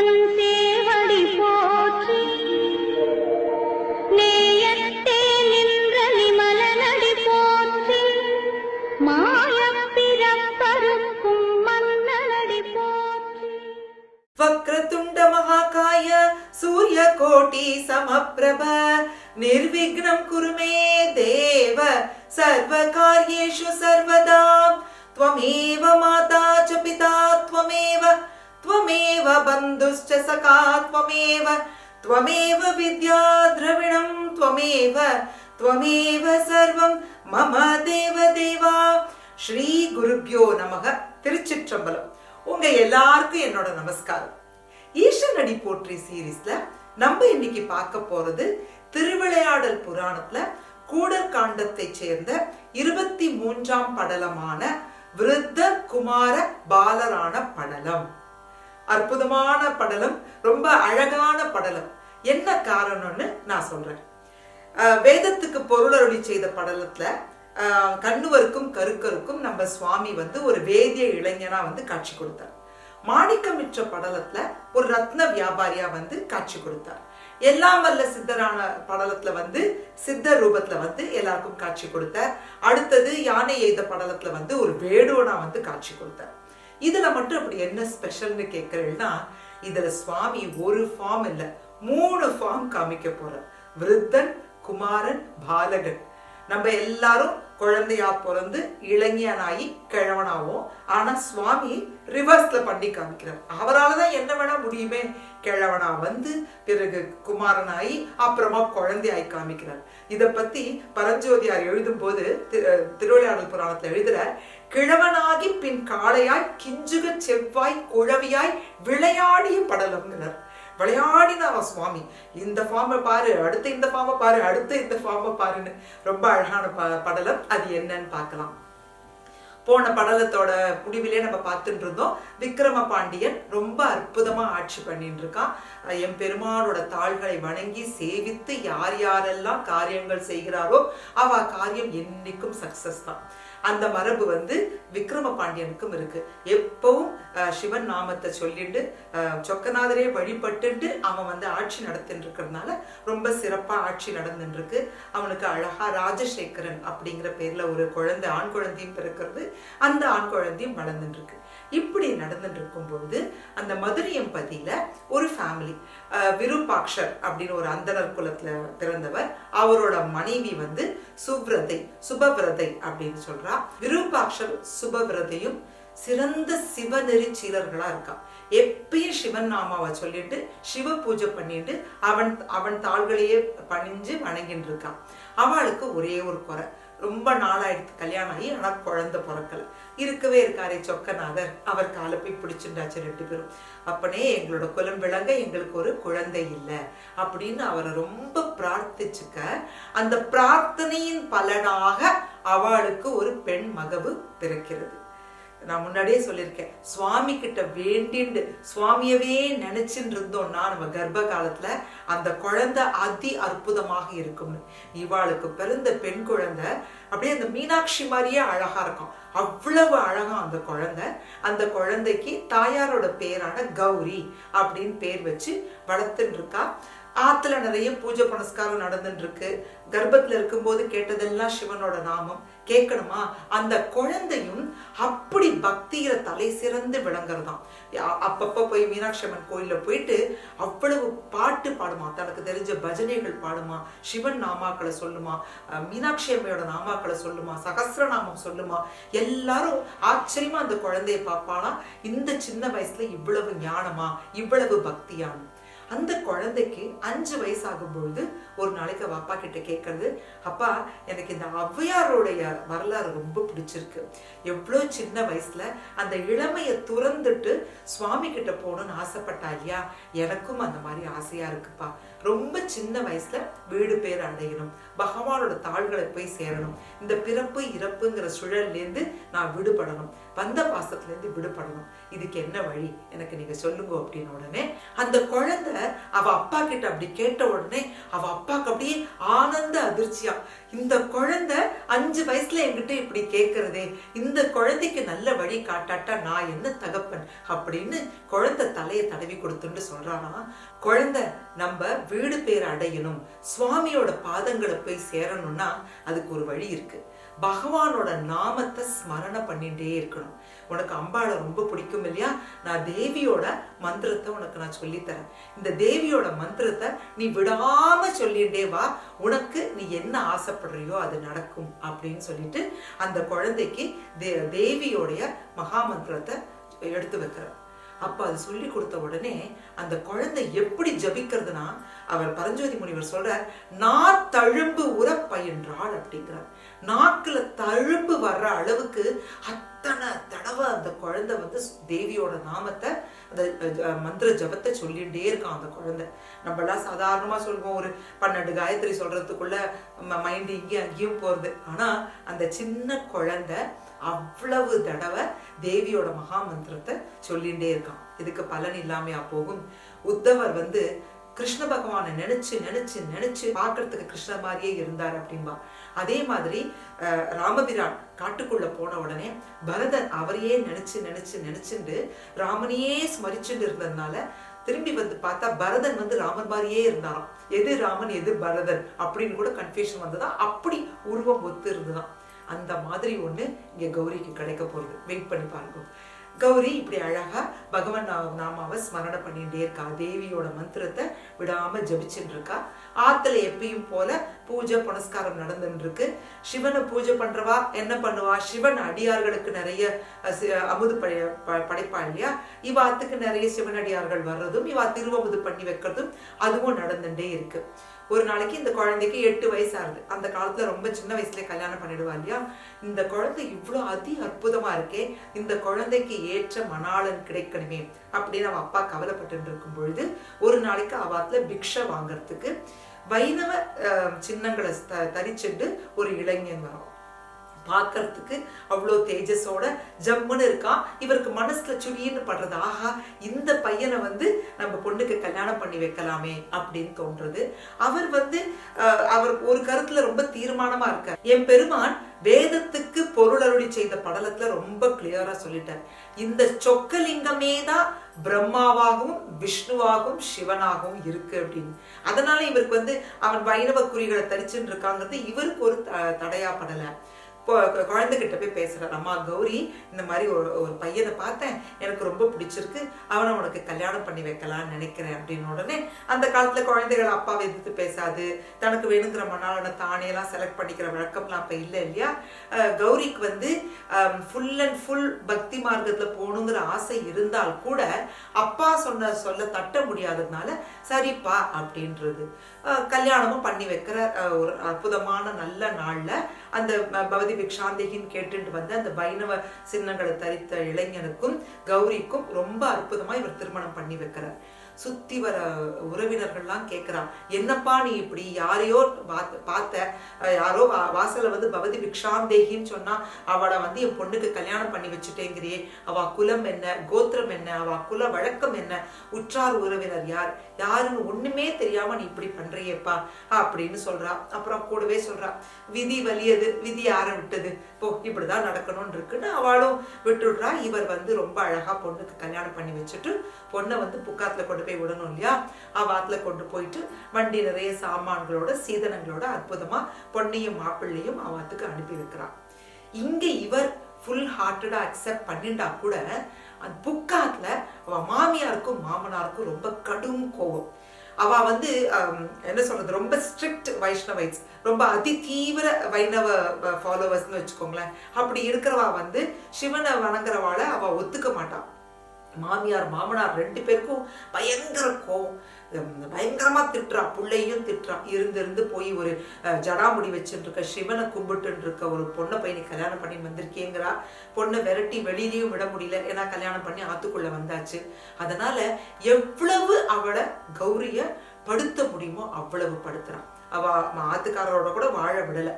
சிவன் சேவடி போற்றி நேயத்தே நின்ற நிமலனடி போற்றி மாயப் பிறப்பறுக்கும் மன்னனடி போற்றி. வக்ரதுண்ட மகாகாய சூரிய கோட்டி சமப்ரப நிர்விக்னம் குருமே தேவ சர்வ கார்யேஷு சர்வதா त्वमेव माता च पिता त्वमेव बन्धुश्च सखा त्वमेव विद्या द्रविणं त्वमेव सर्वं मम देव देवा. ஸ்ரீ குருப்யோ நமக. திருச்சிற்றம்பலம். உங்க எல்லாருக்கும் என்னோட நமஸ்காரம். ஈசனடி போற்றி சீரீஸ்ல நம்ம இன்னைக்கு பார்க்க போறது திருவிளையாடல் புராணத்துல கூடர் காண்டத்தை சேர்ந்த 23ஆம் படலமான விருத்த குமார பாலரான படலம். அற்புதமான படலம், ரொம்ப அழகான படலம். என்ன காரணம்னு நான் சொல்றேன். வேதத்துக்கு பொருளருளி செய்த படலத்துல கண்ணுவருக்கும் கருக்கருக்கும் நம்ம சுவாமி ஒரு வேதிய இளைஞனா காட்சி கொடுத்தார். மாணிக்கமிற்ற படலத்துல ஒரு ரத்ன வியாபாரியா காட்சி கொடுத்தார். எல்லாம் வல்ல சித்தரான படலத்துல சித்த ரூபத்துல எல்லாருக்கும் காட்சி கொடுத்தார். அடுத்தது யானை எய்த படலத்துல ஒரு வேடுவனா காட்சி கொடுத்தார். இதுல மட்டும் அப்படி என்ன ஸ்பெஷல்னு கேட்கறேன்னா, இதுல சுவாமி ஒரு ஃபார்ம் இல்ல 3 ஃபார்ம் காமிக்க போறார். விருத்தன், குமாரன், பாலகன். நம்ம எல்லாரும் குழந்தையா பிறந்து இளைஞனாகி கிழவனாவும், ஆனா சுவாமி ரிவர்ஸ்ல பண்ணி காமிக்கிறார். அவரால்தான் என்ன வேணா முடியுமே. கிழவனா பிறகு குமாரனாயி அப்புறமா குழந்தையாய் காமிக்கிறார். இத பத்தி பரஞ்சோதியார் எழுதும் போது திருவிளையாடல் புராணத்துல எழுதுற, கிழவனாகி பின் காளையாய் கிஞ்சுக செவ்வாய் குழவியாய் விளையாடிய படலம்ங்கிறார். விளையாடினாரா சுவாமி. இந்த ஃபார்மை பாரு, அடுத்த இந்த ஃபார்மை பாரு, அடுத்த இந்த ஃபார்மை பாருன்னு ரொம்ப அழகான படலம். அது என்னன்னு பார்க்கலாம். போன படலத்தோட முடிவிலே நம்ம பார்த்துட்டு இருந்தோம். விக்ரம பாண்டியன் ரொம்ப அற்புதமா ஆட்சி பண்ணிட்டு இருக்கான். என் பெருமானோட தாள்களை வணங்கி சேவித்து யார் யாரெல்லாம் காரியங்கள் செய்கிறாரோ அவ காரியம் என்னைக்கும் சக்சஸ் தான். அந்த மரபு விக்ரம பாண்டியனுக்கும் இருக்கு. எப்பவும் சிவன் நாமத்தை சொல்லிட்டு சொக்கநாதரே வழிபட்டு அவன் ஆட்சி நடத்திட்டு இருக்கிறதுனால ரொம்ப சிறப்பா ஆட்சி நடந்துட்டு இருக்கு. அவனுக்கு அழகா ராஜசேகரன் அப்படிங்கிற பேர்ல ஒரு குழந்தை, ஆண் குழந்தையும் பிறக்கிறது. அந்த ஆண் குழந்தையும் வளர்ந்துட்டு இருக்கு. இப்படி நடந்துட்டு இருக்கும் பொழுது அந்த மதுரையம்பதியில ஒரு ஃபேமிலி, விருப்பாக்ஷர் அப்படின்னு ஒரு அந்தனர் குலத்துல பிறந்தவர். அவரோட மனைவி சுப்ரதை, சுபவிரதை அப்படின்னு சொல்றா. விருப்பாக்ஷர் சுபவிரதையும் சிறந்த சிவநெறி சீலர்களா இருக்கா. எப்பயும் சிவன் நாமாவை சொல்லிட்டு சிவ பூஜை பண்ணிட்டு அவன் தாள்களையே பணிஞ்சு வணங்கிட்டு இருக்கான். அவளுக்கு ஒரே ஒரு குறை, ரொம்ப நாளாயிடுத்து கல்யாணம் ஆகி, ஆனா குழந்தை பிறக்கல. இருக்கவே இருக்காரே சொக்கநாதர், அவர் காலை போய் பிடிச்சுட்டாச்சு 2 பேரும். அப்பனே எங்களோட குலம் விளங்க எங்களுக்கு ஒரு குழந்தை இல்லை அப்படின்னு அவரை ரொம்ப பிரார்த்திச்சுக்க, அந்த பிரார்த்தனையின் பலனாக அவளுக்கு ஒரு பெண் மகவு பிறக்கிறது. நான் முன்னாடியே சொல்லியிருக்கேன், சுவாமி கிட்ட வேண்டிண்டு சுவாமியவே நினைச்சுட்டு இருந்தோம்னா நம்ம கர்ப்ப காலத்துல அந்த குழந்தை அதி அற்புதமாக இருக்கும்னு. இவாளுக்கு பிறந்த பெண் குழந்தை அப்படியே அந்த மீனாட்சி மாதிரியே அழகா இருக்கும். அவ்வளவு அழகா அந்த குழந்தை. அந்த குழந்தைக்கு தாயாரோட பேரான கௌரி அப்படின்னு பேர் வச்சு வளர்த்துட்டு இருக்கா. ஆத்துல நிறைய பூஜை புனஸ்காரம் நடந்துட்டு இருக்கு. கர்ப்பத்துல இருக்கும்போது கேட்டதெல்லாம் சிவனோட நாமம். கேட்கணுமா? அந்த குழந்தையும் அப்படி பக்தியில தலை சிறந்து விளங்குறதாம். அப்பப்ப போய் மீனாட்சி அம்மன் கோயில்ல போயிட்டு அவ்வளவு பாட்டு பாடுமா, தனக்கு தெரிஞ்ச பஜனைகள் பாடுமா, சிவன் நாமாக்களை சொல்லுமா, மீனாட்சி அம்மையோட நாமாக்களை சொல்லுமா, சகஸ்ரநாமம் சொல்லுமா. எல்லாரும் ஆச்சரியமா அந்த குழந்தைய பார்ப்பானா, இந்த சின்ன வயசுல இவ்வளவு ஞானமா, இவ்வளவு பக்தியானு. அந்த குழந்தைக்கு 5 வயசாகும் பொழுது ஒரு நாளைக்கு அவ அப்பா கிட்ட கேட்கறது, அப்பா எனக்கு இந்த ஔவையாருடைய வரலாறு ரொம்ப பிடிச்சிருக்கு. எவ்வளோ சின்ன வயசுல அந்த இளமையை துறந்துட்டு சுவாமி கிட்ட போகணும்னு ஆசைப்பட்டா இல்லையா, எனக்கும் அந்த மாதிரி ஆசையா இருக்குப்பா. ரொம்ப சின்ன வயசுல வீடு பேர் அடையணும், பகவானோட தாள்களை போய் சேரணும், இந்த பிறப்பு இறப்புங்கிற சுழல்ல இருந்து நான் விடுபடணும், வந்த பாசத்துல இருந்து விடுபடணும். இதுக்கு என்ன வழி எனக்கு நீங்க சொல்லுங்க அப்படின்னு உடனே அந்த குழந்தை அவ அப்பா கிட்ட அப்படி கேட்ட உடனே அவ அப்பாக்கு அப்படியே ஆனந்த அதிர்ச்சியா, இந்த குழந்தை 5 வயசுல என்கிட்ட இப்படி கேட்கறதே, இந்த குழந்தைக்கு நல்ல வழி காட்டாட்டா நான் என்ன தகப்பன் அப்படின்னு குழந்தை தலையை தடவி கொடுத்துட்டு சொல்றானா, குழந்தை நம்ம வீடு பேர் அடையணும், சுவாமியோட பாதங்களை போய் சேரணும்னா அதுக்கு ஒரு வழி இருக்கு. பகவானோட நாமத்தை ஸ்மரண பண்ணிட்டே இருக்கணும். உனக்கு அம்பாளை ரொம்ப பிடிக்கும் இல்லையா, நான் தேவியோட மந்திரத்தை உனக்கு நான் சொல்லித்தரேன். இந்த தேவியோட மந்திரத்தை நீ விடாம சொல்லிட்டே வா, உனக்கு நீ என்ன ஆசைப்படுறியோ அது நடக்கும் அப்படின்னு சொல்லிட்டு அந்த குழந்தைக்கு தேவியோடைய மகா மந்திரத்தை எடுத்து வைக்கிற. அப்ப அது சொல்லி கொடுத்த உடனே அந்த குழந்தை எப்படி ஜபிக்கிறதுனா, அவர் பரஞ்சோதி முனிவர் சொல்றார், நான் தழும்பு உர பயின்றாள் அப்படிங்கிறார். நாக்குல தழும்பு வர்ற அளவுக்கு அத்தனை தடவை அந்த குழந்தை வந்து தேவியோட நாமத்தை, அந்த மந்திர ஜபத்தை சொல்லிட்டே இருக்கான் அந்த குழந்தை. நம்ம எல்லாம் சாதாரணமா சொல்லுவோம், ஒரு 12 காயத்ரி சொல்றதுக்குள்ள மைண்ட் இங்கேயும் அங்கேயும் போறது. ஆனா அந்த சின்ன குழந்தை அவ்வளவு தடவை தேவியோட மகா மந்திரத்தை சொல்லிட்டே இருக்கான். இதுக்கு பலன் இல்லாமையா போகும்? உத்தவர் வந்து கிருஷ்ண பகவானை நினைச்சு நினைச்சு நினைச்சு பாக்குறதுக்கு கிருஷ்ண மாதிரியே இருந்தார் அப்படின்பா. அதே மாதிரி ராமபிரான் காட்டுக்குள்ள போன உடனே பரதன் அவரையே நினைச்சு நினைச்சு நினைச்சுட்டு ராமனையே ஸ்மரிச்சுட்டு இருந்ததுனால திரும்பி வந்து பார்த்தா பரதன் வந்து ராமன் மாதிரியே இருந்தாராம். எது ராமன் எது பரதன் அப்படின்னு கூட கன்ஃபியூஷன் வந்ததான். அப்படி உருவம் ஒத்து இருந்துதான். அந்த மாதிரி ஒண்ணு இங்க கௌரிக்கு கிடைக்க போறது. வெயிட் பண்ணி பாருங்க. கௌரி இப்படி அழகா பகவான் நாமாவை ஸ்மரணை பண்ணிட்டே இருக்கா, தேவியோட மந்திரத்தை விடாம ஜபிச்சுட்டு இருக்கா. ஆத்துல எப்பயும் போல பூஜை புனஸ்காரம் நடந்துட்டு இருக்கு. சிவனை பூஜை பண்றவா என்ன பண்ணுவா, சிவன் அடியார்களுக்கு நிறைய அமுது படைப்பா இல்லையா, இவாத்துக்கு நிறைய சிவனடியார்கள் வர்றதும் இவா திருவமுது பண்ணி வைக்கிறதும் அதுவும் நடந்துட்டே இருக்கு. ஒரு நாளைக்கு இந்த குழந்தைக்கு 8 வயசு ஆகுது. அந்த காலத்துல ரொம்ப சின்ன வயசுல கல்யாணம் பண்ணிடுவா இல்லையா. இந்த குழந்தை இவ்வளவு அற்புதமா இருக்கே, இந்த குழந்தைக்கு ஏற்ற மணாளன் கிடைக்கணுமே அப்படின்னு அவ அப்பா கவலைப்பட்டு இருக்கும் பொழுது ஒரு நாளைக்கு அவாத்துல பிக்ஷை வாங்கறதுக்கு வைணவ சின்னங்களை தரிச்சுட்டு ஒரு இளைஞன் வரும். பார்க்கறதுக்கு அவ்வளோ தேஜஸோட ஜம்முன்னு இருக்கான். இவருக்கு மனசுல சுடின்னு படுறது, ஆஹா இந்த பையனை வந்து நம்ம பொண்ணுக்கு கல்யாணம் பண்ணி வைக்கலாமே அப்படின்னு தோன்றது. அவர் ஒரு கருத்துல ரொம்ப தீர்மானமா இருக்கார். என் பெருமான் வேதத்துக்கு பொருளருளி செய்த படலத்துல ரொம்ப கிளியரா சொல்லிட்டார், இந்த சொக்கலிங்கமே தான் பிரம்மாவாகவும் விஷ்ணுவாகவும் சிவனாகவும் இருக்கு அப்படின்னு. அதனால இவருக்கு வந்து அவன் வைணவ குறிகளை தரிச்சுட்டு இருக்காங்கிறது இவருக்கு ஒரு தடையா படல. குழந்தைகிட்ட போய் பேசுறாரு, அம்மா கௌரி இந்த மாதிரி ஒரு பையனை பார்த்தேன், எனக்கு ரொம்ப பிடிச்சிருக்கு, அவனை உனக்கு கல்யாணம் பண்ணி வைக்கலாம்னு நினைக்கிறேன் அப்படின்னு. உடனே அந்த காலத்துல குழந்தைகள் அப்பாவை எதிர்த்து பேசாது, தனக்கு வேணுங்கிற மணாளனை தானே எல்லாம் செலக்ட் பண்ணிக்கிற வழக்கம்லாம் அப்ப இல்லை இல்லையா. கௌரிக்கு வந்து ஃபுல் அண்ட் ஃபுல் பக்தி மார்க்கத்துல போகணுங்கிற ஆசை இருந்தால் கூட அப்பா சொல்ல தட்ட முடியாததுனால சரிப்பா அப்படின்றது. கல்யாணமும் பண்ணி வைக்கிற ஒரு அற்புதமான நல்ல நாள்ல அந்த பவதி பிக்ஷாந்தேகின்னு கேட்டுட்டு வந்த அந்த வைணவ சின்னங்களை தரித்த இளைஞனுக்கும் கௌரிக்கும் ரொம்ப அற்புதமா இவர் திருமணம் பண்ணி வைக்கிறார். சுத்தி வர உறவினர்கள்லாம் கேட்கிறான், என்னப்பா நீ இப்படி யாரையோ பார்த்த, யாரோ வாசல வந்து பவதி பிக்ஷாந்தேகின்னு சொன்னா அவளை வந்து என் பொண்ணுக்கு கல்யாணம் பண்ணி வச்சுட்டேங்கிறியே, அவ குலம் என்ன, கோத்திரம் என்ன, அவ குல வழக்கம் என்ன, உற்றார் உறவினர் யாருன்னு ஒண்ணுமே தெரியாம நீ இப்படி பண்றியேப்பா அப்படின்னு சொல்றா. அப்புறம் கூடவே சொல்றா, விதி வலியது, விதி யார விட்டது, போ இப்படிதான் நடக்கணும்னு இருக்குன்னு அவளும் விட்டுடுறா. இவர் வந்து ரொம்ப அழகா பொண்ணுக்கு கல்யாணம் பண்ணி வச்சுட்டு பொண்ணை வந்து புக்காத்துல கொண்டு போய் விடணும் இல்லையா. அவாத்துல கொண்டு போயிட்டு வண்டி நிறைய சாமான்களோட சீதனங்களோட அற்புதமா பொண்ணையும் மாப்பிள்ளையும் அவாத்துக்கு அனுப்பி வைக்கிறான். இங்க இவர் ஃபுல் ஹார்ட்டடா அக்செப்ட் பண்ணிட்டா கூட அந்த புக்காத்துல அவ மாமியாருக்கும் மாமனாருக்கும் ரொம்ப கடும் கோபம். அவ வந்து என்ன சொல்றது, ரொம்ப ஸ்ட்ரிக்ட் வைஷ்ணவைட்ஸ், ரொம்ப அதி தீவிர வைணவ ஃபாலோவர்ஸ்னு வச்சுக்கோங்களேன். அப்படி இருக்கிறவா வந்து சிவனை வணங்குறவாளை அவ ஒத்துக்க மாட்டான். மாமியார் மாமனார் 2 பேருக்கும் பயங்கர கோவம், பயங்கரமா திட்டுறா, பிள்ளையும் திட்டுறா. இருந்து போய் ஒரு ஜடாமுடி வச்சுட்டு இருக்க சிவனை கும்பிட்டு இருக்க ஒரு பொண்ணை போய் நீ கல்யாணம் பண்ணி வந்திருக்கேங்கிறா. பொண்ணை விரட்டி வெளியிலயும் விட முடியல, ஏன்னா கல்யாணம் பண்ணி ஆத்துக்குள்ள வந்தாச்சு. அதனால எவ்வளவு அவளை கௌரிய படுத்த முடியுமோ அவ்வளவு படுத்துறான். அவ ஆத்துக்காரரோட கூட வாழ விடல,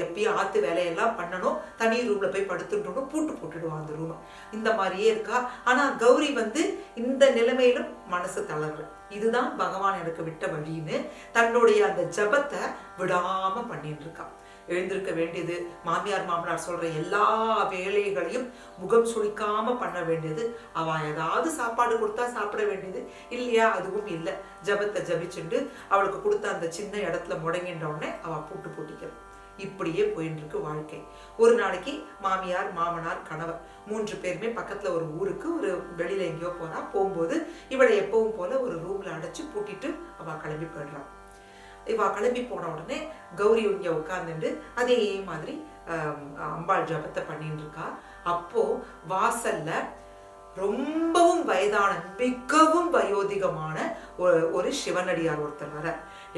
எப்பயும் ஆத்து வேலையெல்லாம் பண்ணணும், தனி ரூம்ல போய் படுத்துட்டோம், பூட்டு போட்டுடுவான் அந்த ரூமை. இந்த மாதிரியே இருக்கா. ஆனா கௌரி வந்து இந்த நிலைமையிலும் மனசு தளரல. இதுதான் பகவான் எனக்கு விட்ட வழின்னு தன்னுடைய அந்த ஜபத்தை விடாம பண்ணிட்டு இருக்கான். எழுந்திருக்க வேண்டியது, மாமியார் மாமனார் சொல்ற எல்லா வேலைகளையும் முகம் சுளிக்காம பண்ண வேண்டியது, அவ ஏதாவது சாப்பாடு கொடுத்தா சாப்பிட வேண்டியது இல்லையா, அதுவும் இல்லை. ஜபத்தை ஜபிச்சுண்டு அவளுக்கு கொடுத்த அந்த சின்ன இடத்துல முடங்கின்ற உடனே அவ பூட்டு பூட்டிக்கிறான். இப்படியே போயிட்டு இருக்கு வாழ்க்கை. ஒரு நாளைக்கு மாமியார் மாமனார் கணவர் 3 பேருமே பக்கத்துல ஒரு ஊருக்கு ஒரு வெளியில எங்கேயோ போறா. போகும்போது இவளை எப்பவும் போல ஒரு ரூம்ல அடைச்சு பூட்டிட்டு அவ கிளம்பி போயிடுறான். இவ கிளம்பி போன உடனே கௌரி இங்க உட்கார்ந்துட்டு அதே மாதிரி அம்பாள் ஜபத்தை பண்ணிட்டு இருக்கா. அப்போ வாசல்ல ரொம்பவும் வயதான மிகவும் வயோதிகமான ஒரு சிவனடியார் ஒருத்தர் வர.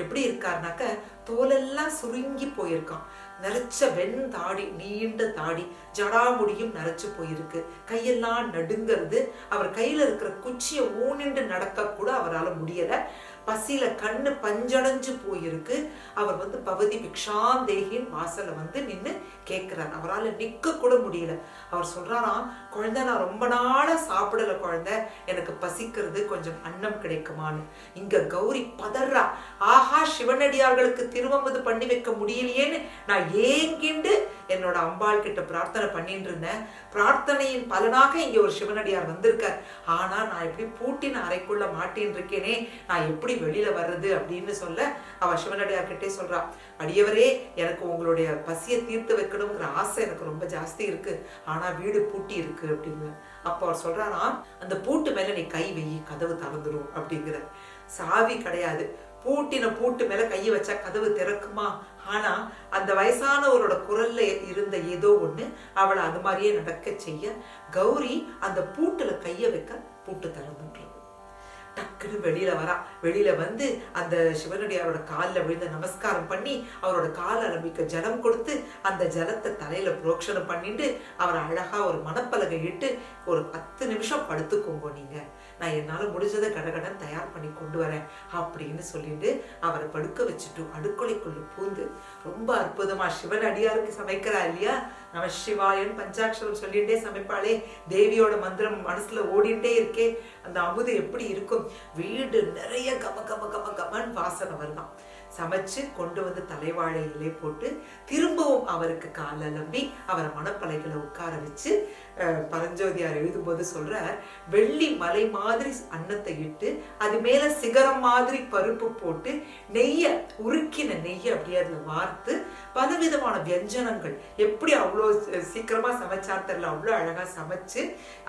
எப்படி இருக்காருனாக்க தோலெல்லாம் சுருங்கி போயிருக்கான், நரைச்ச வெண் தாடி, நீண்ட தாடி, ஜடாமுடியும் நரைச்சு போயிருக்கு, கையெல்லாம் நடுங்கிறது. அவர் கையில இருக்கிற குச்சியை ஊனிண்டு நடக்க கூட அவரால் முடியல. பசியில கண்ணு பஞ்சடைஞ்சு போயிருக்கு. அவர் பவதி பிக்ஷாந்தேகின் வாசல்ல நின்னு கேட்கிறார். அவரால் நிக்க கூட முடியல. அவர் சொல்றாராம், குழந்தை நான் ரொம்ப நாளா சாப்பிடல குழந்தை, எனக்கு பசிக்கிறது, கொஞ்சம் அன்னம் கிடைக்குமான்னு. இங்க கௌரி பதறா, ஆஹா சிவனடியார்களுக்கு திருவம்பது பண்ணி வைக்க முடியலையேன்னு நான் ஏங்கிண்டு என்னோட அம்பாள் கிட்ட பிரார்த்தனை பண்ணிட்டு இருந்தேன். பிரார்த்தனையின் பலனாக இங்க ஒரு சிவனடியார் வந்திருக்கார். ஆனா நான் எப்படி பூட்டின அறைக்குள்ள மாட்டின்னு இருக்கேனே, நான் எப்படி வெளியில வர்றது அப்படின்னு சொல்ல அவ சிவனடியார் கிட்டே சொல்றா, அடியவரே எனக்கு உங்களுடைய பசியை தீர்த்து வைக்கணுங்கிற ஆசை எனக்கு ரொம்ப ஜாஸ்தி இருக்கு, ஆனா வீடு பூட்டி இருக்கு அப்படின்னு. அப்போ அவர் சொல்றாரா, அந்த பூட்டு மேல நீ கை வெயி, கதவு திறந்துடும் அப்படிங்கிற. சாவி கிடையாது, பூட்டின பூட்டு மேல கையை வச்சா கதவு திறக்குமா? ஆனா அந்த வயசானவரோட குரல்ல இருந்த ஏதோ ஒண்ணு அவளை அது மாதிரியே நடக்க செய்ய கௌரி அந்த பூட்டுல கைய வைக்க பூட்டு திறந்துட்டு டக்குன்னு வெளியில வரா. வெளியில அந்த சிவனடியாரோட காலில் விழுந்து நமஸ்காரம் பண்ணி அவரோட கால அலம்பிக்க ஜலம் கொடுத்து அந்த ஜலத்தை தலையில புரோக்ஷனம் பண்ணிட்டு அவரை அழகா ஒரு மணப்பலகை இட்டு ஒரு 10 நிமிஷம் படுத்துக்கோங்க, நீங்க நான் என்னால முடிஞ்சதை கடகடன் தயார் பண்ணி கொண்டு வரேன் அப்படின்னு சொல்லிட்டு அவரை படுக்க வச்சுட்டு அடுக்கொலைக்குள்ள பூந்து ரொம்ப அற்புதமா சிவன் அடியாருக்கு சமைக்கிறா இல்லையா, நம சிவாயன் பஞ்சாட்சரம் சொல்லிட்டே சமைப்பாளே, தேவியோட மந்திரம் மனசுல ஓடிட்டே இருக்கே, அந்த அமுது எப்படி இருக்கும், வீடு நிறைய கம கம கம கமன் வாசனை வருதான். சமைச்சு கொண்டு தலைவாழை இலை போட்டு திரும்பவும் அவருக்கு கால அலம்பி அவரை மணப்பலைகளை உட்கார வச்சு பரஞ்சோதியார் எழுதும்போது சொல்ற, வெள்ளி மலை மாதிரி அன்னத்தை இட்டு அது மேல சிகரம் மாதிரி பருப்பு போட்டு உருக்கின நெய்ய அப்படியே அதுல வார்த்து பலவிதமான வியஞ்சனங்கள் எப்படி அவ்வளோ சீக்கிரமா சமைச்சார் தெரியல, அவ்வளோ அழகா சமைச்சு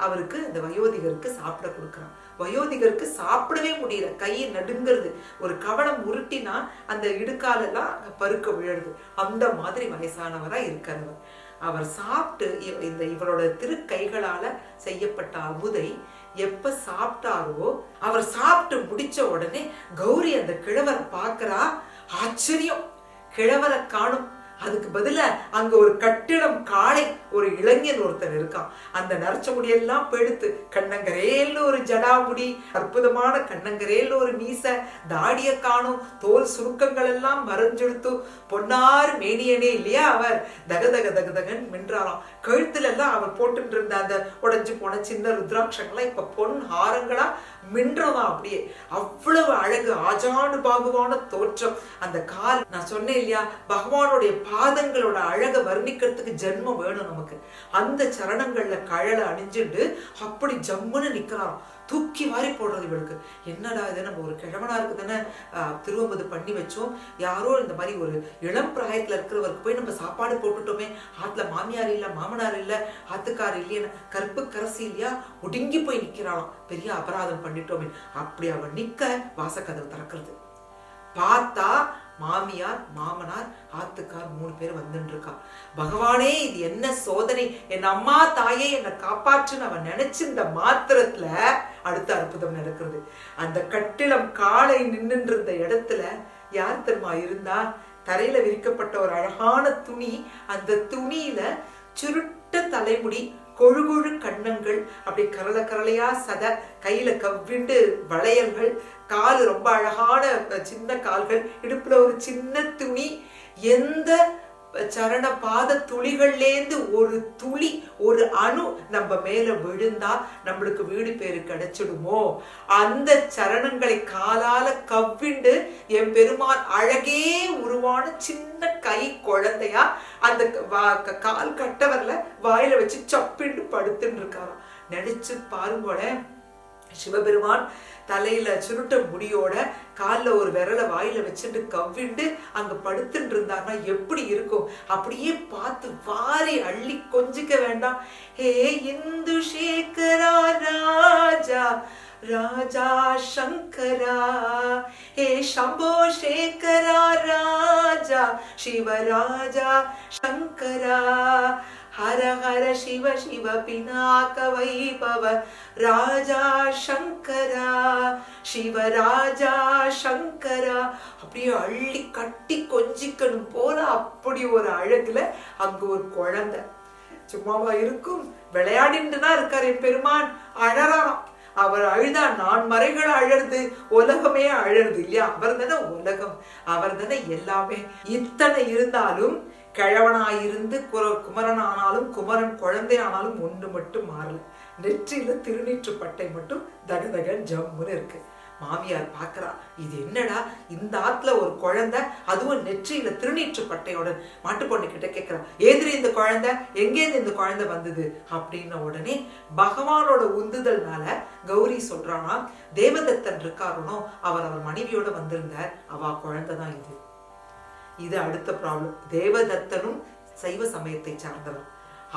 அவருக்கு இந்த வயோதிகருக்கு சாப்பிட கொடுக்குறான். வயோதிகருக்கு சாப்பிடவே முடியல, கையை நடுங்கிறது, ஒரு கவனம் உருட்டினா அந்த இடுக்காலெல்லாம் பருக்க விழுது, அந்த மாதிரி வயசானவரா இருக்கிறவர். அவர் சாப்பிட்டு இவரோட திருக்கைகளால செய்யப்பட்ட அமுதை எப்ப சாப்பிட்டாரோ, அவர் சாப்பிட்டு முடிச்ச உடனே கௌரி அந்த கிழவரை பார்க்கிறா. ஆச்சரியம், கிழவரை காணும். அதுக்கு பதிலா அங்க ஒரு கட்டிடம் காளை ஒரு இளைஞன் ஒருத்தன் இருக்கான். அந்த நரைச்ச முடியெல்லாம் பெடுத்து கண்ணங்கரேல்னு ஒரு ஜடாமுடி, அற்புதமான கண்ணங்கரேல்னு ஒரு மீச, தாடிய காணும், தோல் சுருக்கங்கள் எல்லாம் மறைஞ்செடுத்து பொன்னாறு மேனியனே இல்லையா அவர், தகதக தகதகன் மின்றாராம். கழுத்துல எல்லாம் அவர் போட்டு இருந்த அந்த உடைஞ்சு போன சின்ன ருத்ராட்சங்கள்லாம் இப்ப பொன் ஹாரங்களா மின்றதா. அப்படியே அவ்வளவு அழகு, ஆஜானு பாகுவான தோற்றம். அந்த கால், நான் சொன்னேன் இல்லையா, பகவானுடைய பாதங்களோட அழக வர்ணிக்கிறதுக்கு ஜென்மம் வேணும் நமக்கு. அந்த சரணங்கள்ல கழலை அணிஞ்சுட்டு அப்படி ஜம்முன்னு நிக்கிறாராம். தூக்கி வாரி போடுறது இவளுக்கு. என்னடா இது, நம்ம ஒரு கிழவனாருக்கு தானே திருவம்பது பண்ணி வச்சோம், யாரோ இந்த மாதிரி ஒரு இளம் பிராயத்துல இருக்கிறவருக்கு போய் நம்ம சாப்பாடு போட்டுட்டோமே, ஆத்துல மாமியார் இல்ல மாமனார் இல்ல ஆத்துக்கார் இல்லையா, கருப்பு கரசி இல்லையா, ஒடுங்கி போய் நிக்கிறாளாம், பெரிய அபராதம் பண்ணிட்டோமே. அப்படி அவன் நிக்க வாசக்கதவு திறக்கிறது. பார்த்தா மாமியார் மாமனார் ஆத்துக்கார் 3 பேர் வந்துட்டு இருக்கா. பகவானே இது என்ன சோதனை, என் அம்மா தாயே என்னை காப்பாற்றுன்னு அவன் நினைச்சு இந்த மாத்திரத்துல அடுத்த அற்புதம் நடக்கிறது. அந்த கட்டிடம் காளை நின்னுட்டு இருந்த இடத்துல யார் தெரியுமா இருந்தா, தரையில விரிக்கப்பட்ட ஒரு அழகான துணி, அந்த துணியில சுருட்ட தலைமுடி, கொழுகொழு கண்ணங்கள், அப்படி கரள கரளையா சத, கையில கவ்விண்டு வளையல்கள், கால் ரொம்ப அழகான சின்ன கால்கள், இடுப்புல ஒரு சின்ன துணி, எந்த சரண பாத துளிகள்லேந்து ஒரு துளி, ஒரு அணு நம்ம மேல விழுந்தா நம்மளுக்கு வீடு பேரு கிடைச்சிடுமோ, அந்த சரணங்களை காலால கவ்விண்டு என் பெருமான் அழகே உருவான சின்ன கை குழந்தையா அந்த கால் கட்டவர்ல வாயில வச்சு சப்பிண்டு படுத்துன்னு இருக்காராம். நினைச்சு பாருங்களேன், சிவபெருமான் தலையில சுருட்ட முடியோட காலில் ஒரு விரலை வாயில வச்சுட்டு கவ்விண்டு அங்க படுத்துட்டு இருந்தாருன்னா எப்படி இருக்கும்? அப்படியே பார்த்து வாரி அள்ளி கொஞ்சிக்க வேண்டாம். ஹே இந்து சேகரா ராஜா ராஜா சங்கரா, ஹே சம்போ சேகரா ராஜா சிவராஜா சங்கரா, ஹர ஹர சிவ சிவ பினாக வைபவ ராஜா சங்கரா சிவராஜா சங்கரா. அப்படியே அள்ளி கட்டி கொஞ்சிக்கணும் போல அப்படி ஒரு அழகுல அங்க ஒரு குழந்தை. சும்மாவா இருக்கும்? விளையாடிட்டுதான் இருக்காரு என் பெருமான். அழறாராம். அவர் அழுதா நான் மறைகள் அழறது, உலகமே அழறது இல்லையா? அவர் தானே உலகம், அவர் தானே எல்லாமே. இத்தனை இருந்தாலும் கிழவனாயிருந்து குமரன் ஆனாலும் குமரன் குழந்தை ஆனாலும் ஒன்று மட்டும் மாறல, நெற்றியில திருநீற்று பட்டை மட்டும் தகதக ஜம்முன்னு இருக்கு. மாமியார் பாக்குறா, இது என்னடா இந்த ஆத்துல ஒரு குழந்தை, அதுவும் நெற்றியில திருநீற்று பட்டையோட. மாட்டு பொண்ணு கிட்ட கேட்கிறா, ஏதிரி இந்த குழந்தை, எங்கேருந்து இந்த குழந்தை வந்தது அப்படின்ன உடனே பகவானோட உந்துதல்னால கௌரி சொல்றானா, தேவதத்தன் இருக்காருனோ அவர் மனைவியோட வந்திருந்தார், அவ குழந்தைதான் இது. இது அடுத்த ப்ராப்ளம். தேவதத்தனும் சைவ சமயத்தை சார்ந்தவர்.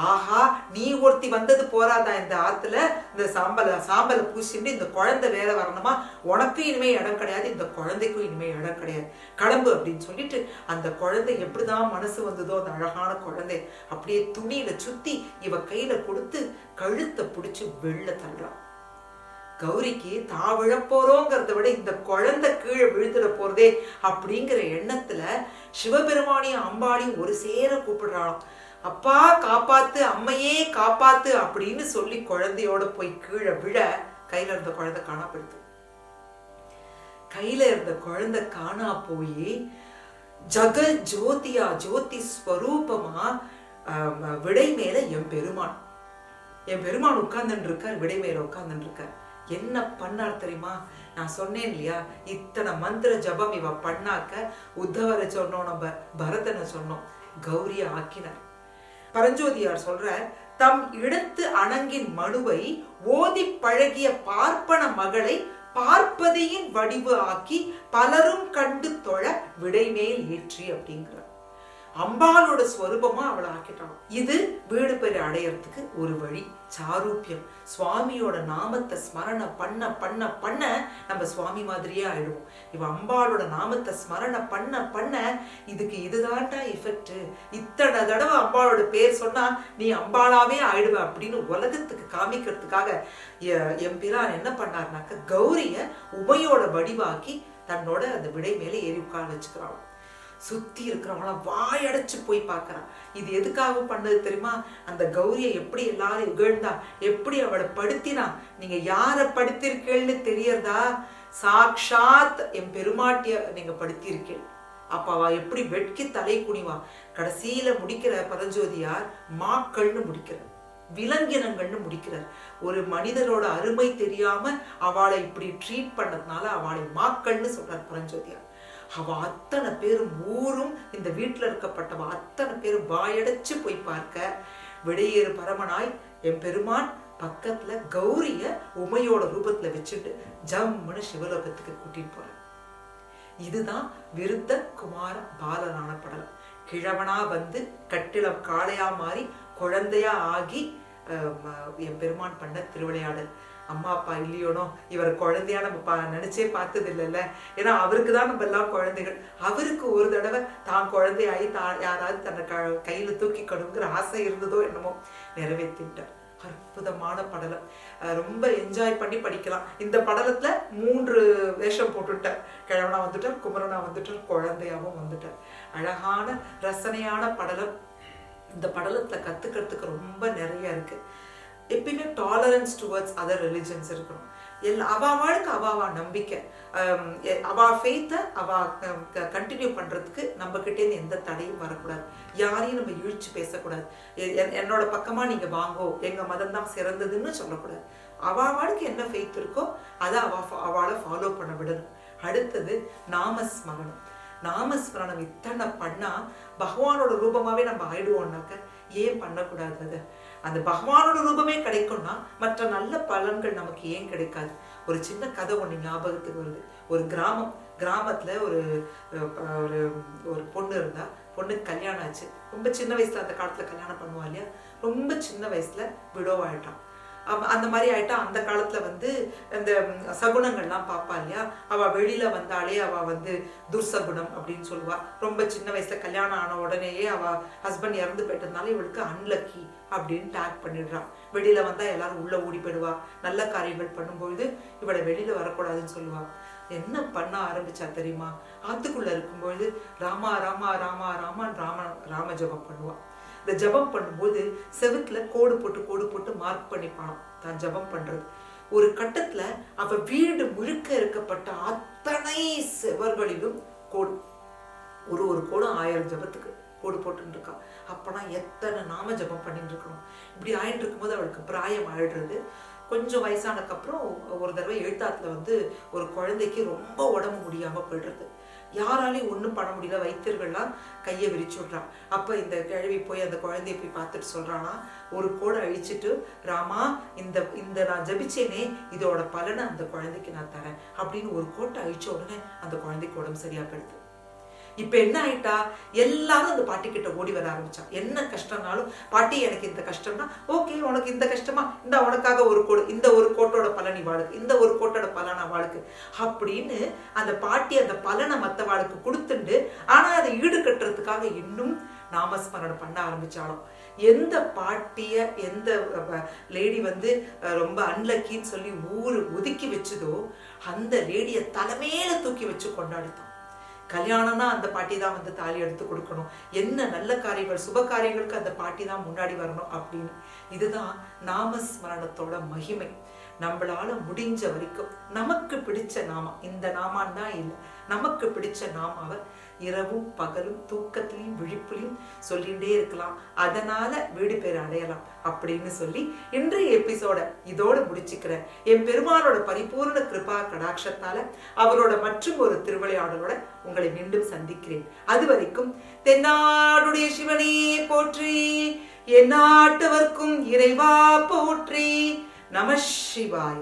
ஆஹா, நீ ஒருத்தி வந்தது போராதா இந்த ஆத்துல, இந்த சாம்பலை பூசிட்டு இந்த குழந்தை வேற வரணுமா? உனக்கும் இனிமே இடம் கிடையாது, இந்த குழந்தைக்கும் இனிமே இடம் கிடையாது, கிளம்பு அப்படின்னு சொல்லிட்டு அந்த குழந்தை எப்படிதான் மனசு வந்ததோ, அந்த அழகான குழந்தை அப்படியே துணியில சுத்தி இவ கையில கொடுத்து கழுத்தை பிடிச்சு வெளில தள்ளுறான். கௌரிக்கு தான் விழப்போறோங்கிறத விட இந்த குழந்தை கீழே விழுந்துட போறதே அப்படிங்கிற எண்ணத்துல சிவபெருமானியும் அம்பாளையும் ஒரு சேர கூப்பிடுறாளாம். அப்பா காப்பாத்து, அம்மையே காப்பாத்து அப்படின்னு சொல்லி குழந்தையோட போய் கீழே விழ கையில இருந்த குழந்தை காணா போயிடுது. கையில இருந்த குழந்தை காணா போய் ஜக ஜோதியா, ஜோதி ஸ்வரூபமா விடை மேல என் பெருமான் உட்கார்ந்துட்டு இருக்கார். விடை மேல உட்கார்ந்துட்டு இருக்கார். என்ன பண்ணார் தெரியுமா? நான் சொன்னேன் இல்லையா, இத்தனை மந்திர ஜபம் இவ பண்ணாக்க உத்தவரை சொன்னோம், நம்ம பரதனை சொன்னோம், கௌரிய ஆக்கினார். பரஞ்சோதியார் சொல்ற, தம் இடத்து அணங்கின் மனுவை ஓதி பழகிய பார்ப்பன மகளை பார்ப்பதியின் வடிவு ஆக்கி பலரும் கண்டு தொழ விடைமேல் ஏற்றி அப்படிங்கிறார். அம்பாளோட ஸ்வரூபமா அவளை ஆக்கிட்டான். இது வீடு பேரு அடையறதுக்கு ஒரு வழி. சாரூபியம். சுவாமியோட நாமத்தை ஸ்மரண பண்ண பண்ண பண்ண நம்ம சுவாமி மாதிரியே ஆயிடுவோம். இவ அம்பாளோட நாமத்தை ஸ்மரண பண்ண பண்ண இதுக்கு இதுதான்டா எஃபெக்ட். இத்தனை தடவை அம்பாளோட பேர் சொன்னா நீ அம்பாளாவே ஆயிடுவ அப்படின்னு உலகத்துக்கு காமிக்கிறதுக்காக எம்பிரான் என்ன பண்ணார்னாக்க கௌரிய உமையோட வடிவாக்கி தன்னோட அந்த விடை மேலே ஏறி உட்கார வச்சுக்கிறான். சுத்தி இருக்கிறவங்கள வாயடைச்சு போய் பார்க்கறான். இது எதுக்காக பண்ணது தெரியுமா? அந்த கௌரியை எப்படி எல்லாரும் இகழ்ந்தா, எப்படி அவளை படுத்தினா. நீங்க யார படுத்திருக்கேன்னு தெரியறதா? சாக்ஷாத் என் பெருமாட்டிய நீங்க படுத்திருக்கேள். அப்ப அவ எப்படி வெட்கி தலை குனிவா. கடைசியில முடிக்கிற பரஞ்சோதியார் மாக்கள்னு முடிக்கிறார், விலங்கினங்கள்னு முடிக்கிறார். ஒரு மனிதரோட அருமை தெரியாம அவளை இப்படி ட்ரீட் பண்ணதுனால அவளை மாக்கள்னு சொல்றார் பரஞ்சோதியார். அவ அத்தனை பேரும் ஊரும் இந்த வீட்டுல இருக்கப்பட்டவ அத்தனை பேரும் வாயடைச்சு போய் பார்க்க விடையேறு பரமனாய் என் பெருமான் பக்கத்துல கௌரிய உமையோட ரூபத்துல வச்சுட்டு ஜம்முன்னு சிவலோகத்துக்கு கூட்டிட்டு போற. இதுதான் விருத்த குமார பாலனான படலம். கிழவனா வந்து கட்டில காளையா மாறி குழந்தையா ஆகி என் பெருமான் பண்ண திருவிளையாடல். அம்மா அப்பா இல்லையோனோ இவர் குழந்தையா நம்ம நினைச்சே பார்த்தது இல்லைல்ல. ஏன்னா அவருக்கு தான் நம்ம எல்லாம் குழந்தைகள். அவருக்கு ஒரு தடவை தான் குழந்தையாகி யாராவது தன்னை கையில தூக்கிக்கணுங்கிற ஆசை இருந்ததோ என்னமோ நிறைவேற்றிட்டார். அற்புதமான படலம். ரொம்ப என்ஜாய் பண்ணி படிக்கலாம். இந்த படலத்துல 3 வேஷம் போட்டுட்டார். கிழவனா வந்துட்டார், குமரனா வந்துட்டார், குழந்தையாவும் வந்துட்டார். அழகான ரசனையான படலம். இந்த படலத்துல கத்துக்கிறதுக்கு ரொம்ப நிறைய இருக்கு. எப்பயுமே டாலரன்ஸ் டுவர்ட்ஸ் அதர் ரிலிஜன்ஸ் இருக்கணும். அவாவாளுக்கு அவாவா நம்பிக்கை, அவா ஃபெய்த்தை அவா கண்டினியூ பண்றதுக்கு நம்ம கிட்டேருந்து எந்த தடையும் வரக்கூடாது. யாரையும் நம்ம இழிச்சு பேசக்கூடாது. என்னோட பக்கமா நீங்க வாங்கோ, எங்க மதம் தான் சிறந்ததுன்னு சொல்லக்கூடாது. அவாவாளுக்கு என்ன ஃபெய்த் இருக்கோ அதை அவளை ஃபாலோ பண்ண விடணும். அடுத்தது நாமஸ்மரணம். நாமஸ்மரணம் இத்தனை பண்ணா பகவானோட ரூபமாவே நம்ம ஆயிடுவோம்னாக்க ஏன் பண்ணக்கூடாது? அது அந்த பகவானோட ரூபமே கிடைக்கும்னா மற்ற நல்ல பலன்கள் நமக்கு ஏன் கிடைக்காது? ஒரு சின்ன கதை ஒண்ணு ஞாபகத்துக்கு வருது. ஒரு கிராமத்துல ஒரு பொண்ணு இருந்தா. பொண்ணுக்கு கல்யாணம் ஆச்சு. ரொம்ப சின்ன வயசுல, அந்த காலத்துல கல்யாணம் பண்ணுவா இல்லையா, ரொம்ப சின்ன வயசுல விடோவாயிட்டான். அந்த மாதிரி ஆயிட்டா. அந்த காலத்துல இந்த சகுனங்கள்லாம் பாப்பா இல்லையா, அவ வெளியில வந்தாலே அவ துர்சகுணம் அப்படின்னு சொல்லுவா. ரொம்ப சின்ன வயசுல கல்யாணம் ஆன உடனேயே அவ ஹஸ்பண்ட் இறந்து போயிட்டதுனால இவளுக்கு அன்லக்கி அப்படின்னு டேக் பண்ணிடுறான். வெளியில வந்தா எல்லாரும் உள்ள ஓடி போயிடுவா. நல்ல காரியங்கள் பண்ணும்பொழுது இவளை வெளியில வரக்கூடாதுன்னு சொல்லுவா. என்ன பண்ண ஆரம்பிச்சா தெரியுமா? ஆத்துக்குள்ள இருக்கும்பொழுது ராமா ராமா ராமா ராமான் ராம ஜபம் பண்ணுவா. இந்த ஜபம் பண்ணும்போது செவுத்துல கோடு போட்டு மார்க் பண்ணிப்பான் தான் ஜபம் பண்றது. ஒரு கட்டத்துல அவ வீடு முழுக்க இருக்கப்பட்ட அத்தனை செவர்களிலும் கோடு, ஒரு கோடும் 1000 ஜபத்துக்கு கோடு போட்டு இருக்கா. அப்பனா எத்தனை நாம ஜபம் பண்ணிட்டு இருக்கணும். இப்படி ஆயிட்டு இருக்கும்போது அவளுக்கு பிராயம் ஆயிடுறது. கொஞ்சம் வயசானதுக்கு அப்புறம் ஒரு தடவை எழுத்தாத்துல ஒரு குழந்தைக்கு ரொம்ப உடம்பு முடியாம போயிடுறது. யாராலையும் ஒண்ணும் பண்ண முடியல. வைத்தியர்கள்லாம் கையை விரிச்சு விடுறான். அப்ப இந்த கிழவி போய் அந்த குழந்தைய போய் பார்த்துட்டு சொல்றானா, ஒரு கோடை அழிச்சிட்டு ராமா, இந்த நான் ஜபிச்சேனே இதோட பலனை அந்த குழந்தைக்கு நான் தரேன் அப்படின்னு ஒரு கோட்டை அழிச்ச உடனே அந்த குழந்தைக்கு உடம்பு சரியா போயிடுது. இப்ப என்ன ஆயிட்டா, எல்லாரும் அந்த பாட்டி கிட்ட ஓடி வர ஆரம்பிச்சா. என்ன கஷ்டம்னாலும், பாட்டி எனக்கு இந்த கஷ்டம்னா, ஓகே உனக்கு இந்த கஷ்டமா, இந்த உனக்காக ஒரு கோடு, இந்த ஒரு கோட்டோட பலனி வாளுக்கு, இந்த ஒரு கோட்டோட பலனா வாளுக்கு அப்படின்னு அந்த பாட்டி அந்த பலனை மத்த வாளுக்கு கொடுத்துண்டு, ஆனா அதை ஈடு கட்டுறதுக்காக இன்னும் நாமஸ்மரணம் பண்ண ஆரம்பிச்சாலும். எந்த பாட்டிய எந்த லேடி ரொம்ப அன்லக்கின்னு சொல்லி ஊரு ஒதுக்கி வச்சுதோ அந்த லேடிய தலைமையில தூக்கி வச்சு கொண்டாடித்தான். கல்யாணம்னா அந்த பாட்டி தான் தாலி எடுத்து கொடுக்கணும். என்ன நல்ல காரியங்கள் சுப காரியங்களுக்கு அந்த பாட்டி தான் முன்னாடி வரணும் அப்படின்னு. இதுதான் நாமஸ்மரணத்தோட மகிமை. நம்மளால முடிஞ்ச வரைக்கும் நமக்கு பிடிச்ச நாமம், இந்த நாமான் தான் இல்லை, நமக்கு பிடிச்ச நாமாவை இரவும் பகலும் தூக்கத்திலையும் விழிப்புலையும் சொல்லிகிட்டே இருக்கலாம். அதனால வீடு பேர் அடையலாம் அப்படின்னு சொல்லி இன்றைய எபிசோட இதோட முடிச்சுக்கிறேன். என் பெருமானோட பரிபூர்ண கிருபா கடாட்சத்தால அவரோட மற்றும் ஒரு திருவிளையாடலோட உங்களை மீண்டும் சந்திக்கிறேன். அது வரைக்கும் தென்னாடுடைய சிவனே போற்றி, என் நாட்டவர்க்கும் இறைவா போற்றி. நம சிவாய.